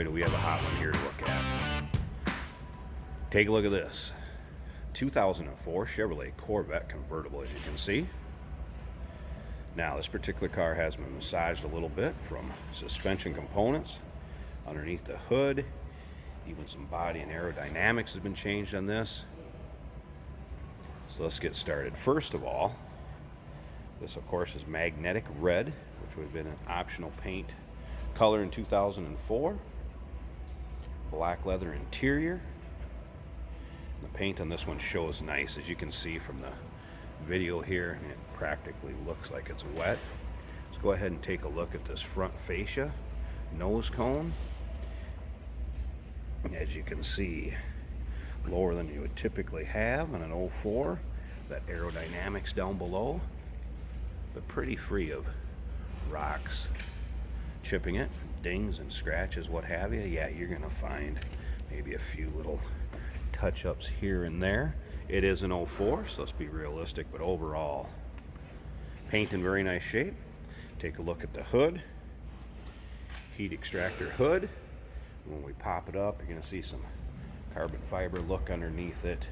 do we have a hot one here to look at. Take a look at this 2004 Chevrolet Corvette convertible, as you can see. Now, this particular car has been massaged a little bit from suspension components underneath the hood. Even some body and aerodynamics has been changed on this. So let's get started. First of all, this of course is magnetic red, which would have been an optional paint color in 2004. Black leather interior. The paint on this one shows nice, as you can see from the video here, and it practically looks like it's wet. Let's go ahead and take a look at this front fascia nose cone. As you can see, lower than you would typically have on an 04. That aerodynamics down below, but pretty free of rocks chipping it, dings and scratches, what have you. Yeah, you're gonna find maybe a few little touch-ups here and there. It is an 04, so let's be realistic, but overall, paint in very nice shape. Take a look at the hood, heat extractor hood. When we pop it up, you're gonna see some carbon fiber look underneath it.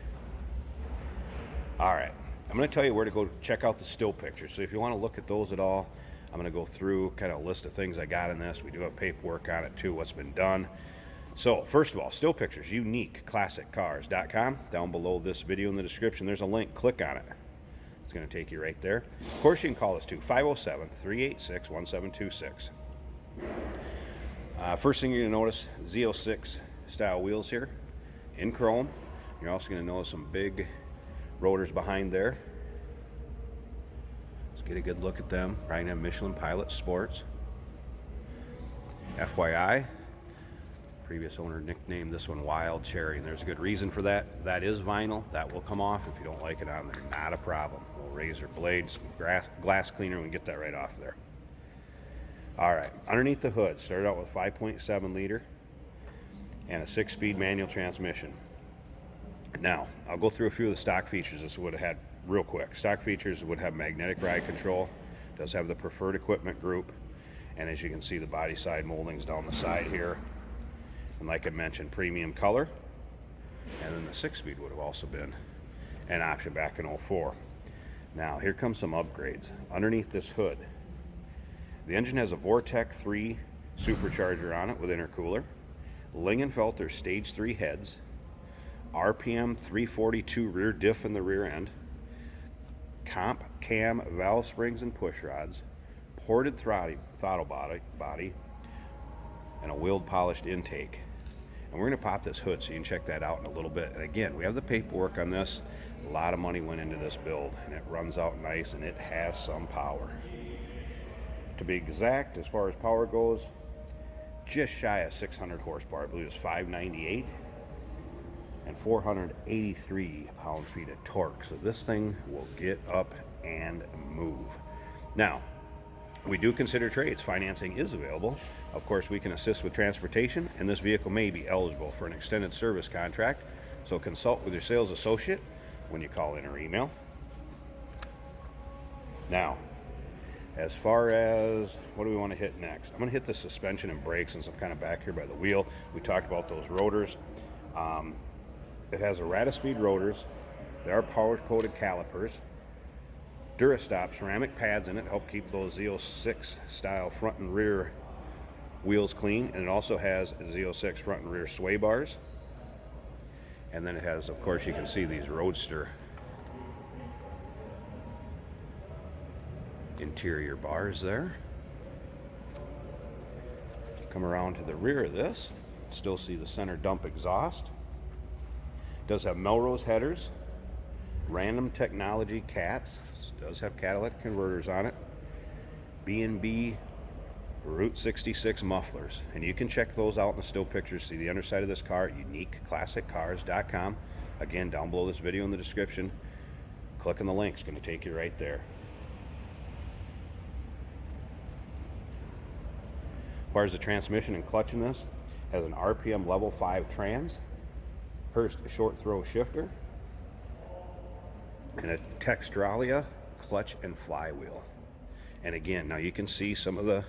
All right, I'm gonna tell you where to go check out the still pictures. So if you wanna look at those at all, I'm gonna go through kind of a list of things I got in this. We do have paperwork on it too, what's been done. So first of all, still pictures, uniqueclassiccars.com. Down below this video in the description, there's a link. Click on it. It's going to take you right there. Of course, you can call us too, 507-386-1726. First thing you're going to notice, Z06 style wheels here in chrome. You're also going to notice some big rotors behind there. Let's get a good look at them. Right now, Michelin Pilot Sports. FYI, previous owner nicknamed this one Wild Cherry, and there's a good reason for that. That is vinyl. That will come off if you don't like it on there. Not a problem. A little razor blade, some glass cleaner, we can get that right off there. All right, underneath the hood, started out with 5.7 liter and a 6-speed manual transmission. Now, I'll go through a few of the stock features this would have had real quick. Stock features would have magnetic ride control, does have the preferred equipment group, and as you can see, the body side moldings down the side here. And like I mentioned, premium color. And then the 6-speed would have also been an option back in 04. Now, here comes some upgrades. Underneath this hood, the engine has a Vortec 3 supercharger on it with intercooler, Lingenfelter Stage 3 heads, RPM 342 rear diff in the rear end, comp cam valve springs and push rods, ported throttle body, and a wheeled polished intake. And we're going to pop this hood so you can check that out in a little bit. And again, we have the paperwork on this. A lot of money went into this build, and it runs out nice, and it has some power. To be exact, as far as power goes, just shy of 600 horsepower. I believe it's 598 and 483 pound-feet of torque. So this thing will get up and move. Now, we do consider trades. Financing is available. Of course, we can assist with transportation, and this vehicle may be eligible for an extended service contract. So consult with your sales associate when you call in or email. Now, as far as what do we want to hit next? I'm going to hit the suspension and brakes since I'm kind of back here by the wheel. We talked about those rotors. It has Errataspeed rotors. They are power-coated calipers. Durastop ceramic pads in it help keep those Z06 style front and rear wheels clean, and it also has Z06 front and rear sway bars. And then it has, of course, you can see these Roadster interior bars there. Come around to the rear of this, still see the center dump exhaust. It does have Melrose headers, Random Technology cats. Does have catalytic converters on it, B&B Route 66 mufflers, and you can check those out in the still pictures. See the underside of this car at uniqueclassiccars.com. Again, down below this video in the description, click on the link. It's going to take you right there. As far as the transmission and clutch in this, has an RPM level 5 trans, Hurst short throw shifter, and a Textralia clutch and flywheel. And again, now you can see some of the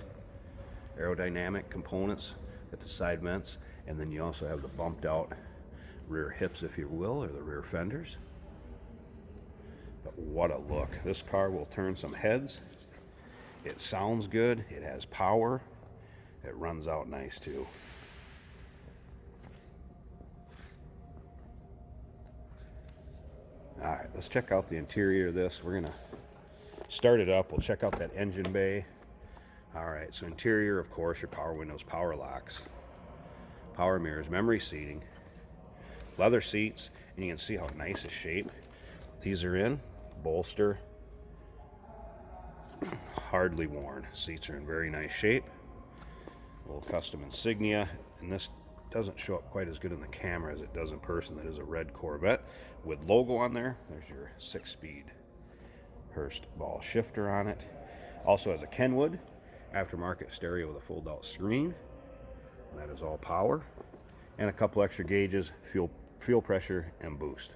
aerodynamic components Got the side vents, and then you also have the bumped out rear hips, if you will, or the rear fenders. But what a look. This car will turn some heads. It sounds good. It has power. It runs out nice too. All right, let's check out the interior of this. We're gonna start it up. We'll check out that engine bay. All right, so interior, of course, your power windows, power locks, power mirrors, memory seating, leather seats, and you can see how nice a shape these are in. Bolster, hardly worn. Seats are in very nice shape. A little custom insignia, and this doesn't show up quite as good in the camera as it does in person. That is a red Corvette with logo on there. There's your 6-speed Hurst ball shifter on it. Also has a Kenwood aftermarket stereo with a fold-out screen. That is all power, and a couple extra gauges, fuel pressure and boost.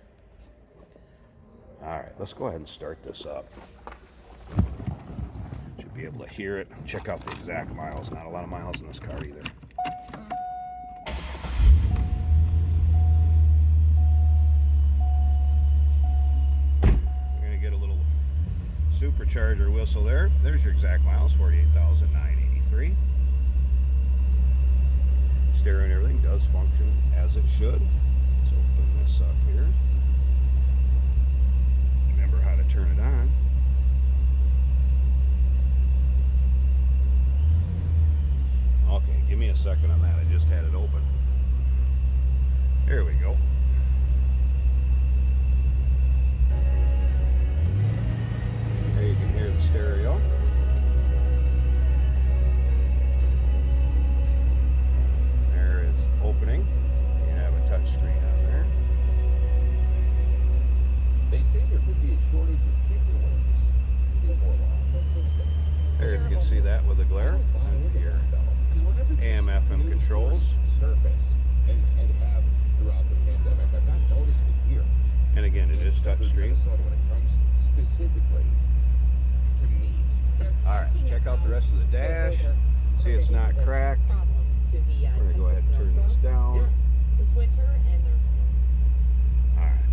All right, let's go ahead and start this up. Should be able to hear it. Check out the exact miles. Not a lot of miles in this car either. Supercharger whistle there. There's your exact miles, 48,983. Stereo and everything does function as it should. So open this up here. Remember how to turn it on. Okay, give me a second on that. I just had it open. There we go. You can hear the stereo. There is opening. You have a touch screen on there. They say there could be a shortage of chicken wings before long. There you can see that with the glare. And your AM FM controls. Surface and have throughout the pandemic. I've not noticed it here. And again, it is touch screen. When it comes specifically to meat. All right, check out the rest of the dash. See, it's not cracked. We're going to go ahead and turn this down. All right.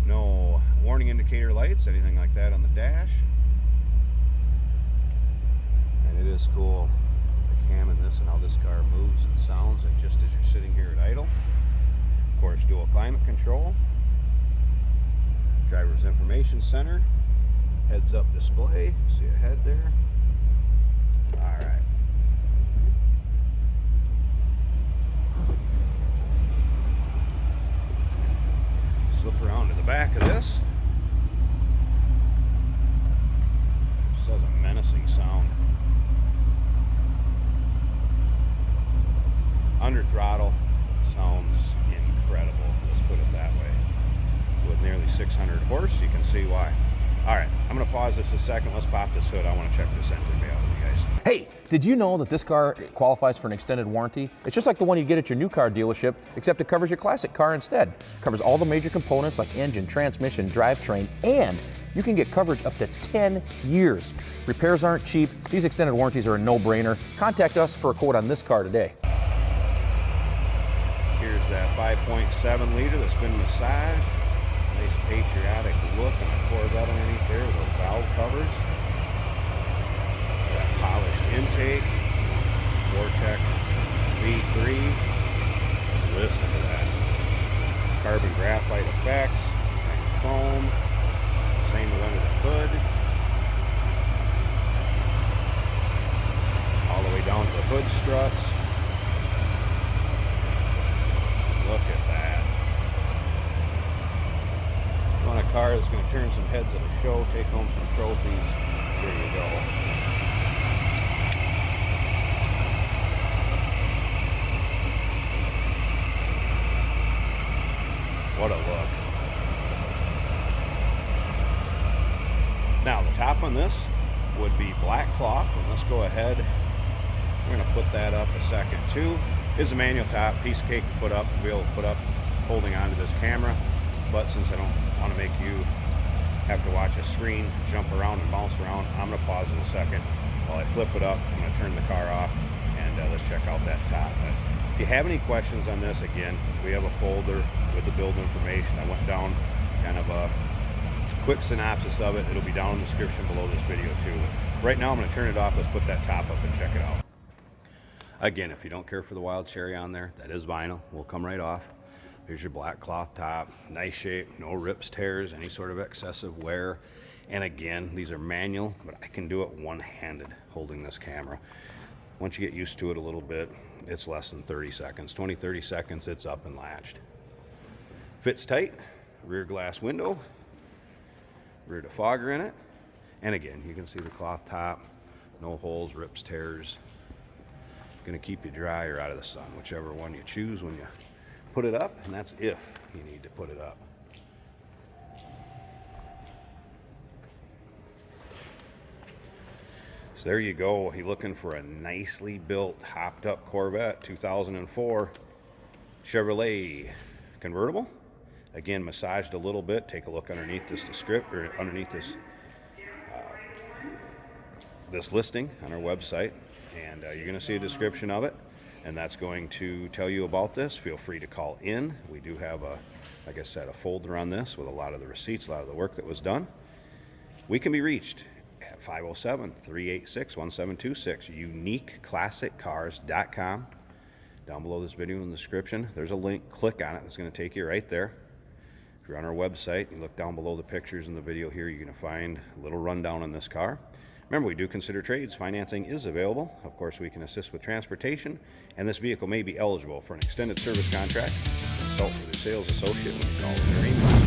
No warning indicator lights, anything like that on the dash. And it is cool, the cam in this and how this car moves and sounds just as you're sitting here at idle. Of course, dual climate control. Driver's information center. Heads-up display. See a head there. All right. Slip around to the back of this. This has a menacing sound. Under throttle sounds incredible. Let's put it that way. With nearly 600 horse, you can see why. All right, I'm gonna pause this a second. Let's pop this hood. I wanna check this engine bay out with you guys. Hey, did you know that this car qualifies for an extended warranty? It's just like the one you get at your new car dealership, except it covers your classic car instead. It covers all the major components like engine, transmission, drivetrain, and you can get coverage up to 10 years. Repairs aren't cheap. These extended warranties are a no-brainer. Contact us for a quote on this car today. Here's that 5.7 liter that's been massaged. Nice patriotic look and a Corvette underneath there with those valve covers. That polished intake. Vortex V3. Listen to that. Carbon graphite effects. Chrome. Same with under the hood. All the way down to the hood struts. Look at that. You want a car that's going to turn some heads at a show, take home some trophies, here you go. What a look. Now the top on this would be black cloth, and let's go ahead. We're going to put that up a second too. It's a manual top, piece of cake to put up, be able to put up holding onto this camera. But since I don't want to make you have to watch a screen jump around and bounce around, I'm going to pause in a second while I flip it up. I'm going to turn the car off and let's check out that top. If you have any questions on this, again, we have a folder with the build information. I went down kind of a quick synopsis of it. It'll be down in the description below this video too. Right now I'm going to turn it off. Let's put that top up and check it out. Again, if you don't care for the wild cherry on there, that is vinyl. Will come right off. Here's your black cloth top, nice shape, no rips, tears, any sort of excessive wear. And again, these are manual, but I can do it one-handed holding this camera. Once you get used to it a little bit, it's less than 30 seconds. 20, 30 seconds, it's up and latched. Fits tight, rear glass window, rear defogger in it. And again, you can see the cloth top, no holes, rips, tears. Gonna keep you dry or out of the sun, whichever one you choose when you put it up, and that's if you need to put it up. So there you go. You're looking for a nicely built, hopped up Corvette 2004 Chevrolet convertible. Again, massaged a little bit. Take a look underneath this underneath this listing on our website, and you're going to see a description of it, and that's going to tell you about this. Feel free to call in. We do have like I said, a folder on this with a lot of the receipts, a lot of the work that was done. We can be reached at 507-386-1726, uniqueclassiccars.com. Down below this video in the description, there's a link. Click on it. It's going to take you right there. If you're on our website, you look down below the pictures in the video here, you're going to find a little rundown on this car. Remember, we do consider trades. Financing is available. Of course, we can assist with transportation, and this vehicle may be eligible for an extended service contract. Consult with a sales associate when you call in their email.